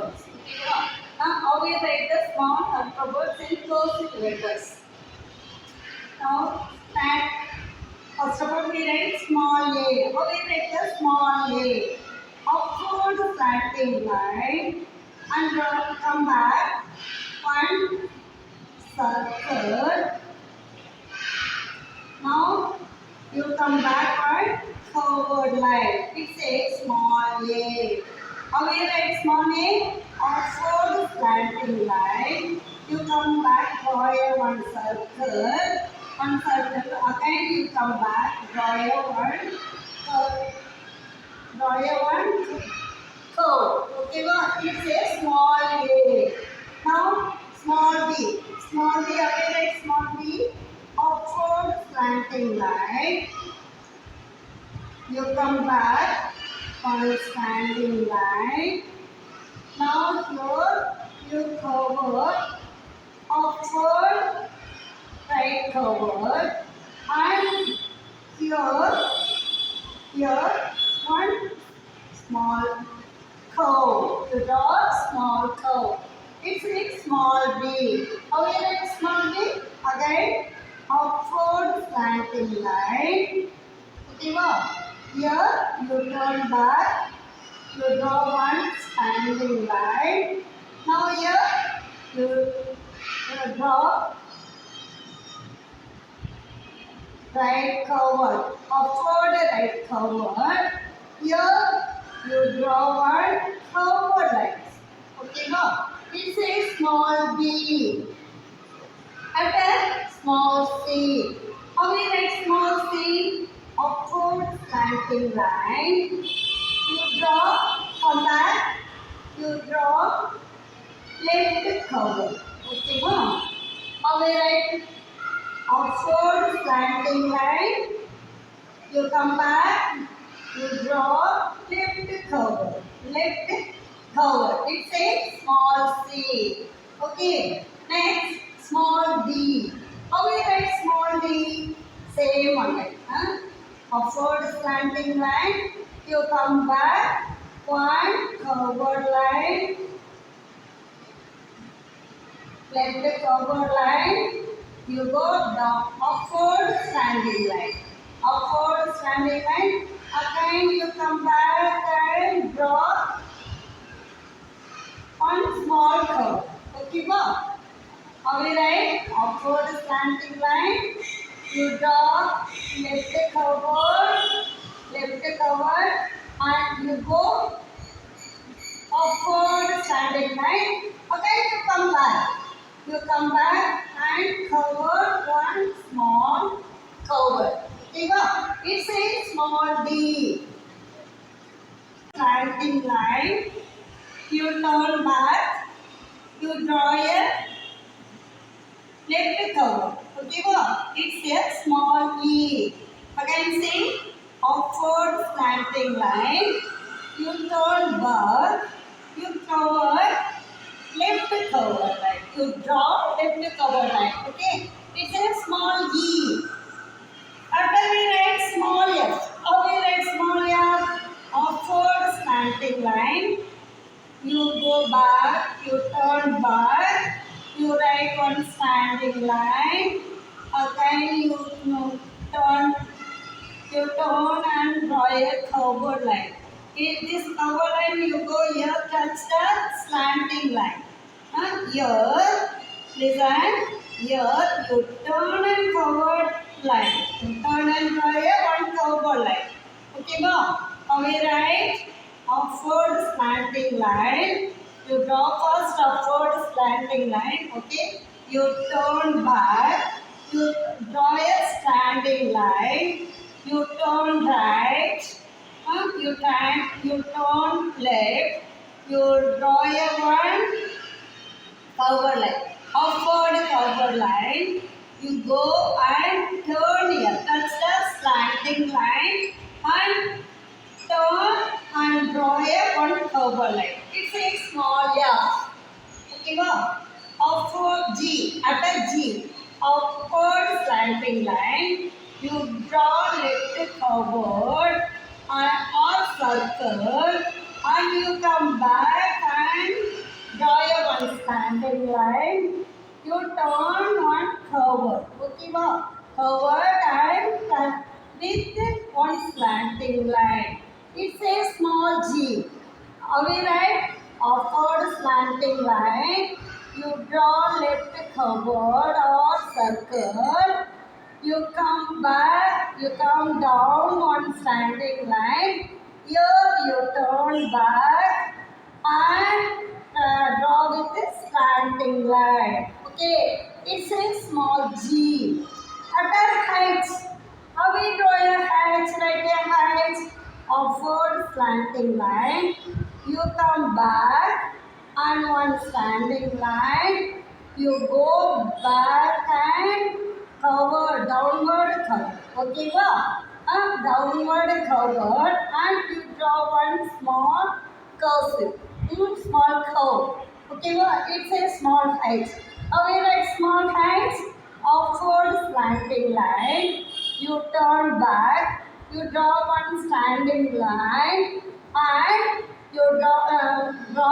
alphabets. Okay, now how we write the small alphabets in cursive letters. Now start. First of all, we write small a. How we write the small a? Upward slanting line and come back. One circle. Now you come back on forward line. It says small a. How we write small a? Upward slanting line. You come back, draw a one circle. One circle. Again you come back, draw a one curve. Draw a one curve. Okay, well, it says small a. Now small b. Small b. How we write small b? Upward slanting line. You come back on standing line. Now here you cover upward right cover and here one small curve. You draw small curve. It's like small b. How you write small b? Again upward slanting line. Okay, wow. Here you turn back. You draw one standing line. Now here you draw right cover. Upward right cover. Here you draw one cover lines. Okay, now it says small b. At a small c. How we write small c? Upward slanting line. You draw, come back. You draw left cover. Okay, now how we write upward slanting line. You come back. You draw left cover. Left cover. It says small c. Okay. Next. Small d. How we write small d? Same one. Upward slanting line. You come back. One covered line. Left covered line. You go down. Upward standing line. Upward standing line. Again you come back and draw one small curve. Okay, go. How we write? Upward slanting line. You draw left cover, and you go upward standing line. Again you come back. You come back and cover one small cover. Okay, go. It says small d. Slanting line. You turn back. You draw a left cover. Okay, go. It's a small e. Again say upward slanting line. You turn back. You cover left cover line. You draw left cover line. Okay. It's a small e. After we write small f. How we write small f? Upward slanting line. You go back. You turn back. You write one standing line. Again you turn and draw a covered line. In this covered line you go here, touch the slanting line. Here, listen, here you turn and covered line. You turn and draw a one covered line. Okay, now how we write? Upward slanting line. You draw first upward slanting line. Okay. You turn back. You draw a standing line. You turn right. You turn left. You draw a one cover line. Upward cover line. You go and turn here. Touch the slanting line and turn and draw a one cover line. It's a small f. Okay, go. Upward G. At a G. Upward slanting line. You draw left covered or circle and you come back and line, you turn one curve. Okay, curved and with one slanting line. It's a small G. We write upward slanting line. You draw left curved or circle. You come back, you come down one slanting line. Here you turn back and draw with a slanting line. Okay, it's a small G. Other heights. How we draw a height? Write a height. Upward slanting line. You come back and one standing line. You go back and cover, downward cover. Okay, downward cover and you draw one small curve. Small curve. Okay, it's a small height. We write small height, upward slanting line. You turn back, you draw one standing line and you draw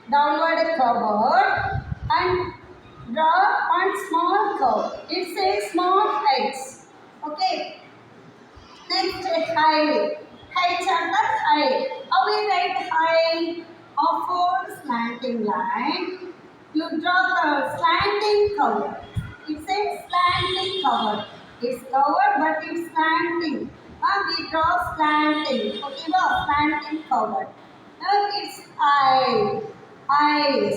downward curve and draw one small curve. It's a small height. Okay. Next, high. Height under high. We write high, upward slanting line. You draw the slanting curve. It's a slanting curve. It's covered but it's slanting. We draw slanting. Okay, slanting curve. It's I,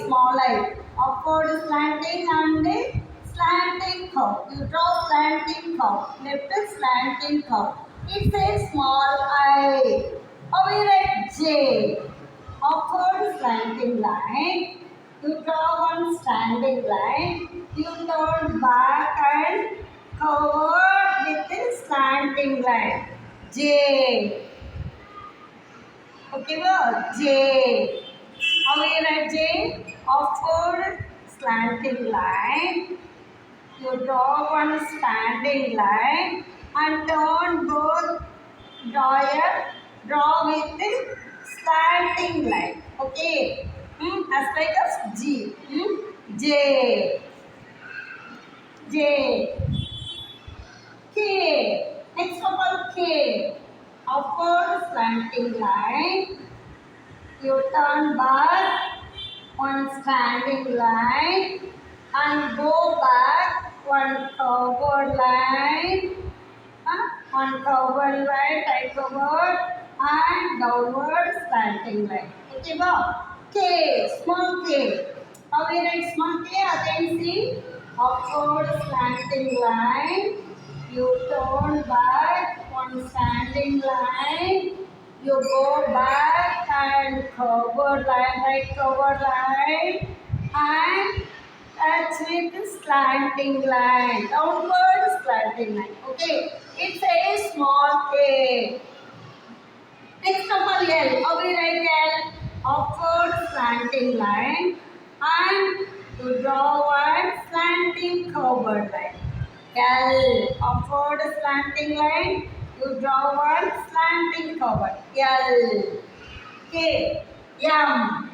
small I. Upward slanting and a slanting curve. You draw slanting curve. Left is slanting curve. It's a small I. We write J. Upward slanting line. You draw one standing line. You turn back and cover with a slanting line. J. Okay, J. We write J. Upward slanting line. You draw one standing line and turn both draw with a slanting line. Okay. As like as G. J. J. K. Next of all K. Upward slanting line. You turn back one standing line and go back one covered line. One covered line, tight covered and downward slanting line. Okay, K, small k. How we write small k? Again see, upward slanting line. You turn back one standing line. You go back and covered line, right covered line and touch with slanting line, downward slanting line. Okay, it's a small k. Next of all L. We write L, upward slanting line and to draw one slanting covered line. L, upward slanting line. You draw one slanting covered. L. K. M.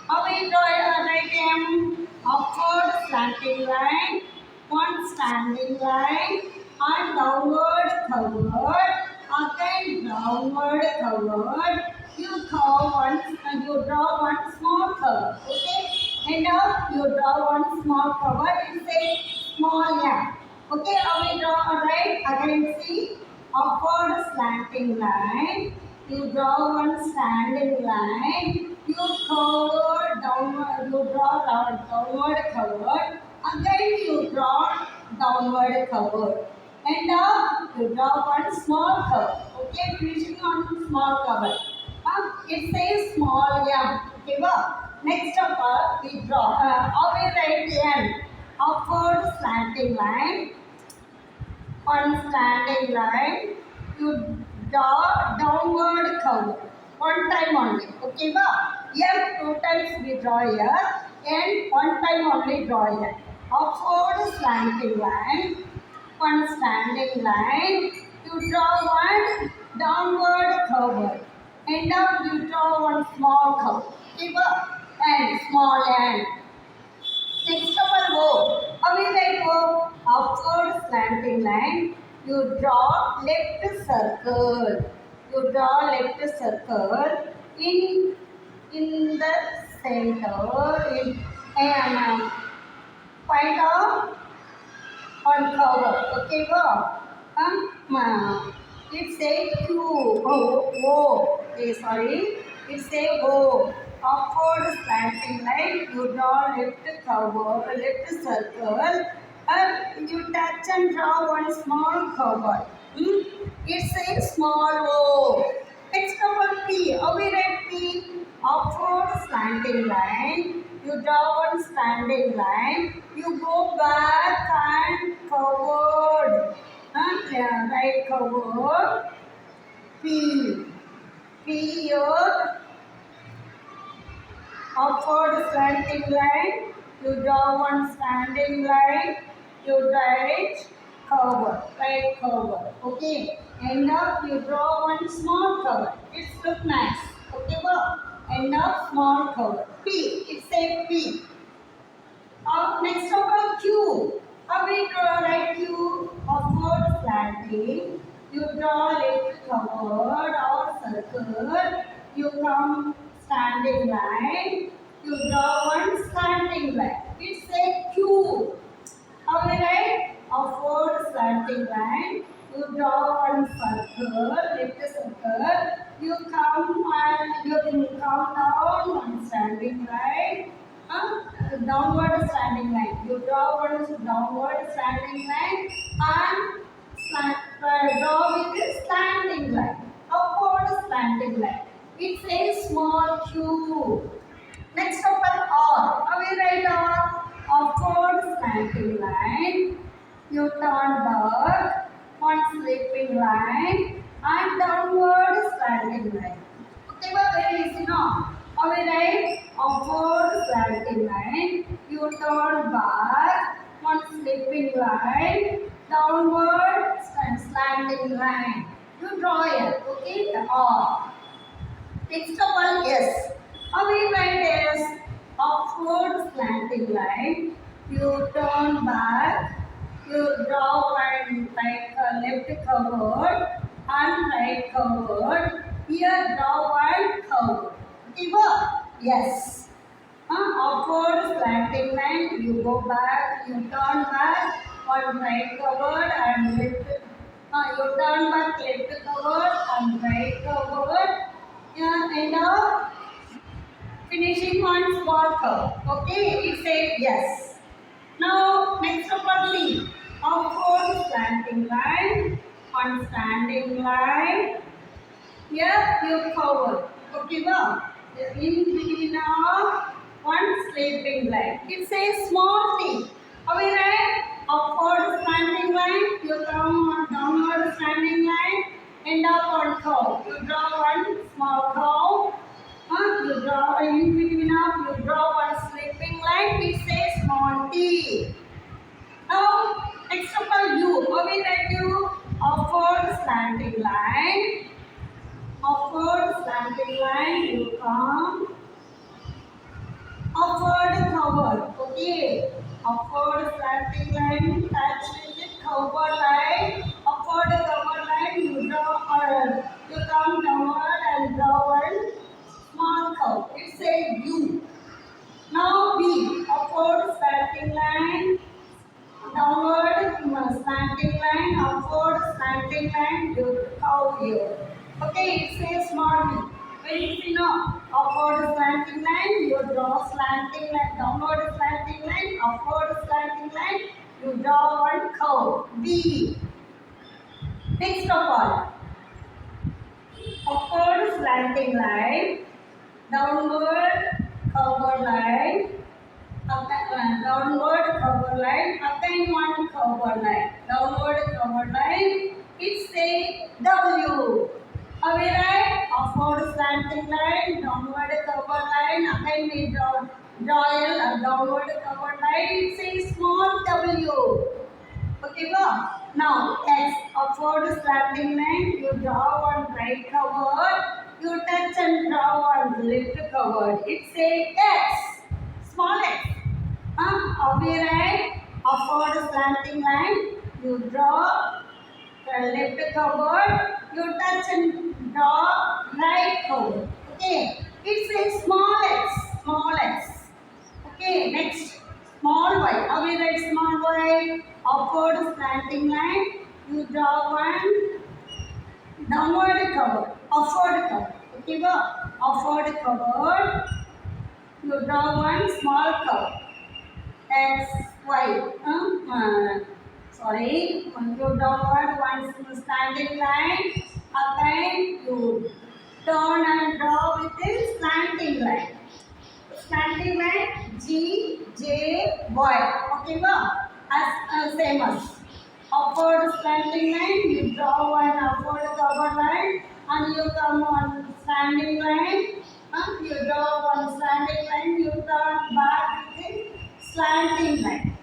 How we draw write M? Upward slanting line, one standing line, and downward covered. Again downward covered. You draw one small curve. Okay, and now you draw one small curve. It's a small M. Okay, how we draw right? Again see, upward slanting line. You draw one standing line. You cover downward. You draw downward covered. Again you draw downward covered. And now you draw one small curve. Okay, finishing on small cover. It says small M. Okay, next of all we draw. We write N. Upward slanting line. One standing line. You draw downward cover. One time only. Okay, M two times we draw here. N one time only draw here. Upward slanting line. One standing line. You draw one downward cover. And now you draw one small curve. Okay, and small and. Next double O. How we write O? Upward slanting line. You draw left circle. You draw left circle in the center in and point of on cover. Okay, go. It say Q. O. Okay, sorry. It say O. Upward slanting line. You draw left cover, left circle. You touch and draw one small cover. It says small O. Next number P. How we write P? Upward slanting line. You draw one standing line. You go back and forward. Yeah, right cover. P. P your upward slanting line. You draw one standing line. You right cover. Right cover. Okay. End up you draw one small cover. It's look nice. Okay, well. End up small cover. P. It say P. Next number Q. How we draw right Q? Upward slanting. You draw left covered or circle. You come standing line. You draw one slanting line. It say Q. How we write? Upward slanting line. You draw one circle, left circle. You come and you can come down one standing line. Downward standing line. You draw one downward standing line and draw with a slanting line. Upward slanting line. It says small q. Next up R. How we write R? Upward slanting line. You turn back, one slipping line and downward slanting line. Okay, but very easy now. How we write? Upward slanting line. You turn back, one slipping line, downward slanting line. You draw it. Okay, the R. Next up one S. How we write S? Upward slanting line. You turn back. You draw one left covered and right covered. Here draw one covered. Okay, what? Yes. Upward slanting line. You go back. You turn back. One right covered and left. You turn back left covered and right covered. Yeah, and finishing one small curve. Okay, it says yes. Now next number C. Upward slanting line, one standing line. Here you cover. Okay, well, in between one sloping line. It says small t. How we write? Upward slanting line. You come on downward standing line. End up on curve. You draw one small curve. You draw in between you draw one sloping line. It says small t. Now, example U. How we write U? Upward slanting line. Upward slanting line. You come. Upward covered. Okay. Upward slanting line. Touch with the covered line. Upward covered line. You draw you come downward and draw one small curve. It says U. Now B. Upward slanting line. Downward slanting line, upward slanting line, you curve here. Okay, it says small b. When you know upward slanting line, you draw slanting line, downward slanting line, upward slanting line, you draw one curve. B. Next of all, upward slanting line, downward curved line. Downward cover line, again one cover line, downward cover line, it say W. How we write? Upward slanting line, downward cover line, again we draw a downward cover line, it says small W. Okay, go. Now X, upward slanting line, you draw one right cover You touch and draw on lip covered. It says X. Small x. We write upward slanting line. You draw the left covered. You touch and draw right covered. Okay. It says small x. Small x. Okay. Next. Small y. How we write small y? Upward slanting line. You draw one downward cover. Upward cover. Okay. Upward cover. You draw one small curve. X, Y. Sorry, when you downward one standing line, again you turn and draw with a slanting line. Slanting line G, J, Y. Okay, as same as upward slanting line. You draw one upward cover line, and you come on standing line. You draw one standing line. You turn back with a slanting line.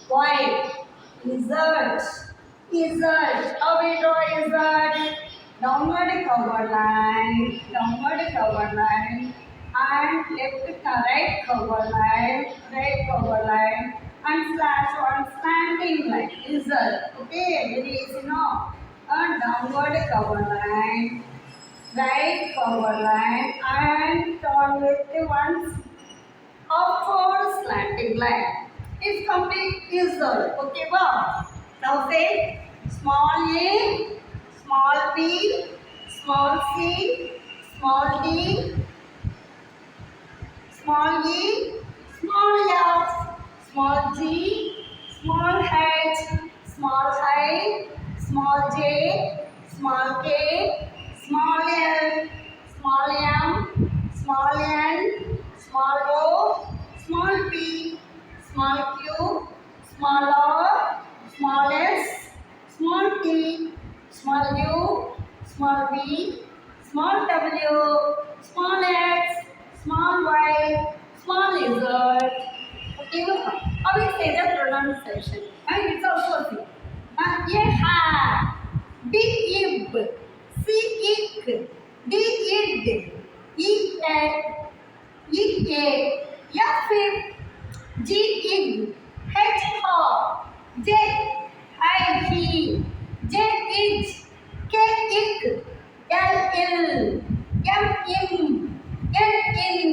Y. Insert. Insert. How we draw insert? Downward cover line. Downward cover line. And left right cover line. Right cover line. And slash one slanting line. Insert. Okay. Very easy, no? And downward cover line. Right cover line. And turn with one upward slanting line. It's complete insert. Okay, wow. Now say small a, small b, small c, small d, small e, small f, small g, small h, small I, small j, small k, small l, small m, small n, small o, small p, small q, small r, small s, small t, small u, small v, small w, small x, small y, small z. Okay, how we say the pronunciation? And it's also see. A hat, D ib, C ik, D id, E at, E a, F if, G ig, H ha, J I he, J is, K ik, L ill, M in, N in,